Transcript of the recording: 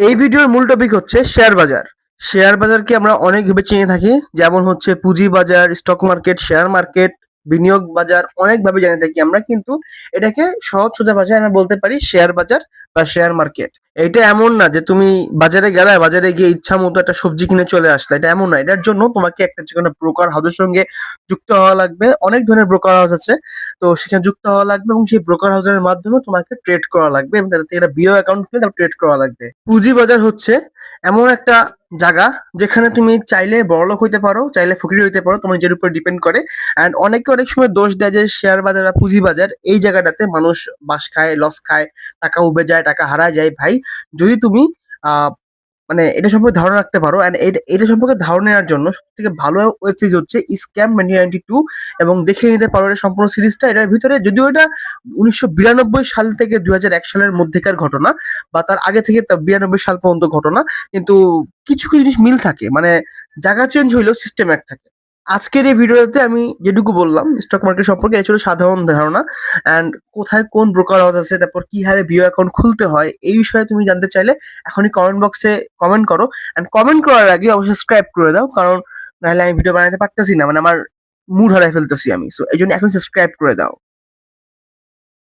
এই ভিডিওর মূল টপিক হচ্ছে শেয়ার বাজার। শেয়ার বাজারকে আমরা অনেকভাবে চিনে থাকি, যেমন হচ্ছে পুঁজি বাজার, স্টক মার্কেট, শেয়ার মার্কেট, বিনিয়োগ বাজার, অনেকভাবে জেনে থাকি আমরা। কিন্তু এটাকে সহজ সোজা ভাষায় আমরা বলতে পারি শেয়ার বাজার বা শেয়ার মার্কেট। এটা এমন না যে তুমি বাজারে গেলে, বাজারে গিয়ে ইচ্ছা মতো একটা সবজি কিনে চলে আসলে, এটা এমন না। এটার জন্য তোমাকে একটা যে কোনো ব্রোকার হাউসের সঙ্গে যুক্ত হওয়া লাগবে। অনেক ধরনের ব্রোকার হাউস আছে, তো সেখানে যুক্ত হওয়া লাগবে এবং সেই ব্রোকার হাউসের মাধ্যমে তোমাকে ট্রেড করা লাগবে এবং তাদের থেকে একটা বিও অ্যাকাউন্ট খুলে তারপর ট্রেড করা লাগবে। পুঁজি বাজার হচ্ছে এমন একটা জায়গা যেখানে তুমি চাইলে বড়লোক হইতে পারো, চাইলে ফকির হইতে পারো, তোমার নিজের উপর ডিপেন্ড করে। অ্যান্ড অনেকে অনেক সময় দোষ দেয় যে শেয়ার বাজার বা পুঁজি বাজার এই জায়গাটাতে মানুষ বাস খায়, লস খায়, টাকা উবে যায়, টাকা হারায় যায়। ভাই, যদি তুমি আহ মানে এটা সম্পর্কে ধারণা রাখতে পারো, এন্ড এটা সম্পর্কে ধারণা নেওয়ার জন্য সবথেকে ভালো ওয়েব সিরিজ হচ্ছে স্ক্যাম 2092, এবং দেখে নিতে পারো এটা সম্পূর্ণ সিরিজটা। এটার ভিতরে যদিও এটা 1992 সাল থেকে 2001 সালের মধ্যেকার ঘটনা, বা তার আগে থেকে 92 সাল পর্যন্ত ঘটনা, কিন্তু কিছু কিছু জিনিস মিল থাকে। মানে জায়গা চেঞ্জ হইলেও সিস্টেম এক থাকে। আজকের এই ভিডিওতে আমি যেটুকু বললাম স্টক মার্কেট সম্পর্কে, এটা ছিল সাধারণ ধারণা। অ্যান্ড কোথায় কোন ব্রোকার হাউস আছে, তারপর কিভাবে ভিও অ্যাকাউন্ট খুলতে হয়, এই বিষয়ে তুমি জানতে চাইলে এখনই কমেন্ট বক্সে কমেন্ট করো। অ্যান্ড কমেন্ট করার আগে অবশ্যই সাবস্ক্রাইব করে দাও, কারণ নাহলে আমি ভিডিও বানাতে পারতেছি না, মানে আমার মুড হারাই ফেলতেছি আমি। সো এই জন্য এখন সাবস্ক্রাইব করে দাও।